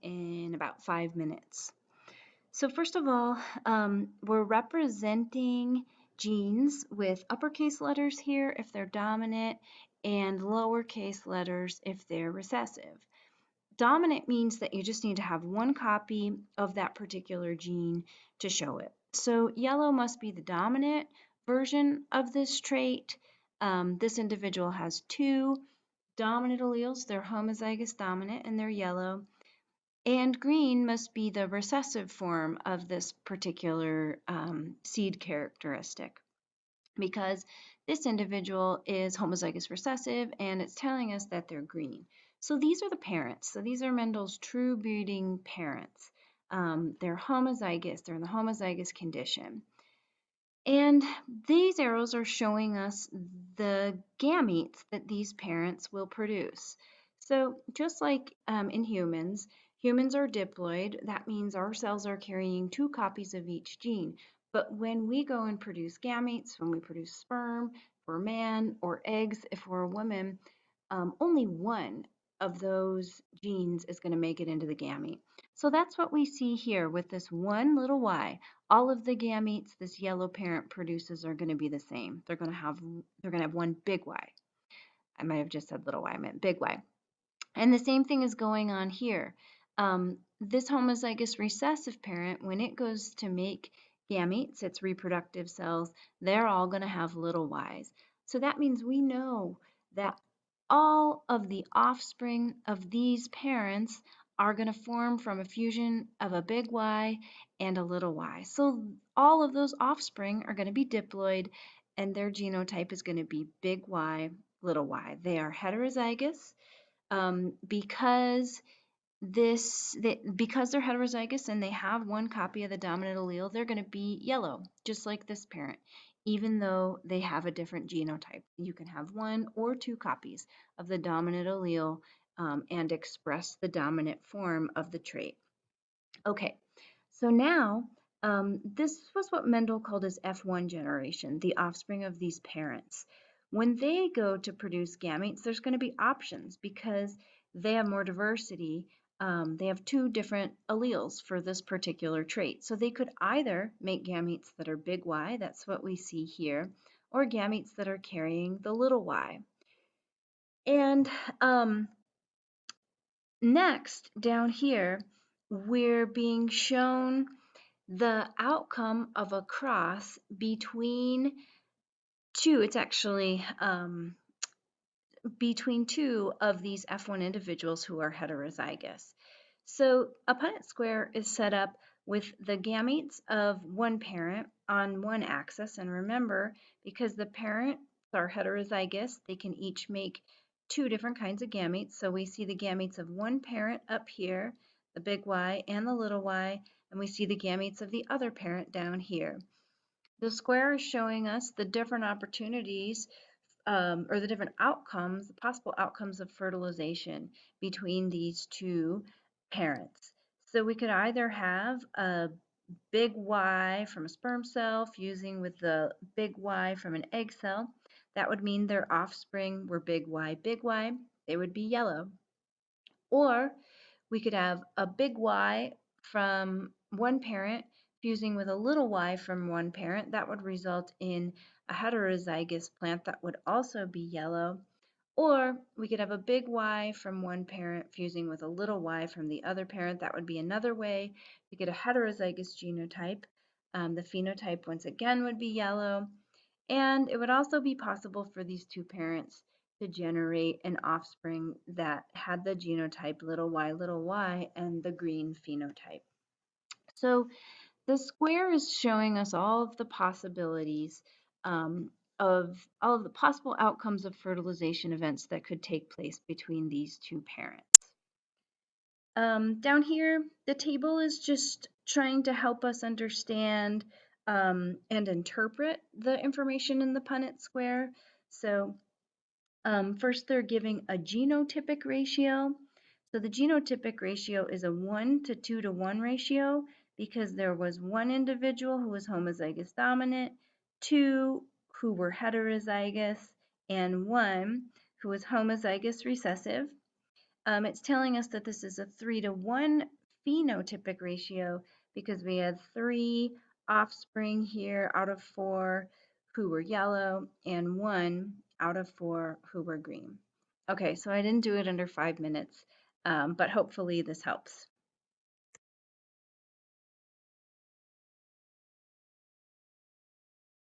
in about 5 minutes. So first of all, we're representing genes with uppercase letters here if they're dominant and lowercase letters if they're recessive. Dominant means that you just need to have one copy of that particular gene to show it. So yellow must be the dominant version of this trait. This individual has two dominant alleles. They're homozygous dominant and they're yellow. And green must be the recessive form of this particular seed characteristic because this individual is homozygous recessive and it's telling us that they're green. So these are the parents. So these are Mendel's true breeding parents. They're homozygous. They're in the homozygous condition. And these arrows are showing us the gametes that these parents will produce. So just like in humans, humans are diploid. That means our cells are carrying two copies of each gene. But when we go and produce gametes, when we produce sperm for a man or eggs if we're a woman, only one of those genes is going to make it into the gamete. So that's what we see here with this one little y. All of the gametes this yellow parent produces are going to be the same. They're going to have one big Y. I might have just said little y, I meant big Y. And the same thing is going on here. This homozygous recessive parent, when it goes to make gametes, its reproductive cells, they're all going to have little y's. So that means we know that all of the offspring of these parents are going to form from a fusion of a big Y and a little y. So all of those offspring are going to be diploid and their genotype is going to be big Y, little y. They are heterozygous because because they're heterozygous and they have one copy of the dominant allele, they're going to be yellow, just like this parent, even though they have a different genotype. You can have one or two copies of the dominant allele and express the dominant form of the trait. Okay, so now this was what Mendel called his F1 generation, the offspring of these parents. When they go to produce gametes, there's going to be options because they have more diversity. They have two different alleles for this particular trait. So they could either make gametes that are big Y, that's what we see here, or gametes that are carrying the little y. And next, down here, we're being shown the outcome of a cross between two, it's actually between two of these F1 individuals who are heterozygous. So a Punnett square is set up with the gametes of one parent on one axis. And remember, because the parents are heterozygous, they can each make two different kinds of gametes. So we see the gametes of one parent up here, the big Y and the little y, and we see the gametes of the other parent down here. The square is showing us the different opportunities or the different outcomes, the possible outcomes of fertilization between these two parents. So we could either have a big Y from a sperm cell fusing with the big Y from an egg cell. That would mean their offspring were big Y, they would be yellow. Or we could have a big Y from one parent fusing with a little y from one parent. That would result in a heterozygous plant that would also be yellow. Or we could have a big Y from one parent fusing with a little y from the other parent. That would be another way to get a heterozygous genotype. The phenotype, once again, would be yellow. And it would also be possible for these two parents to generate an offspring that had the genotype little y, and the green phenotype. So the square is showing us all of the possibilities of all of the possible outcomes of fertilization events that could take place between these two parents. Down here, the table is just trying to help us understand and interpret the information in the Punnett square. So first, they're giving a genotypic ratio. So the genotypic ratio is a 1 to 2 to 1 ratio because there was one individual who was homozygous dominant, two who were heterozygous, and one who was homozygous recessive. It's telling us that this is a 3-to-1 phenotypic ratio because we had 3 offspring here out of 4 who were yellow and 1 out of 4 who were green. Okay, so I didn't do it under 5 minutes, but hopefully this helps.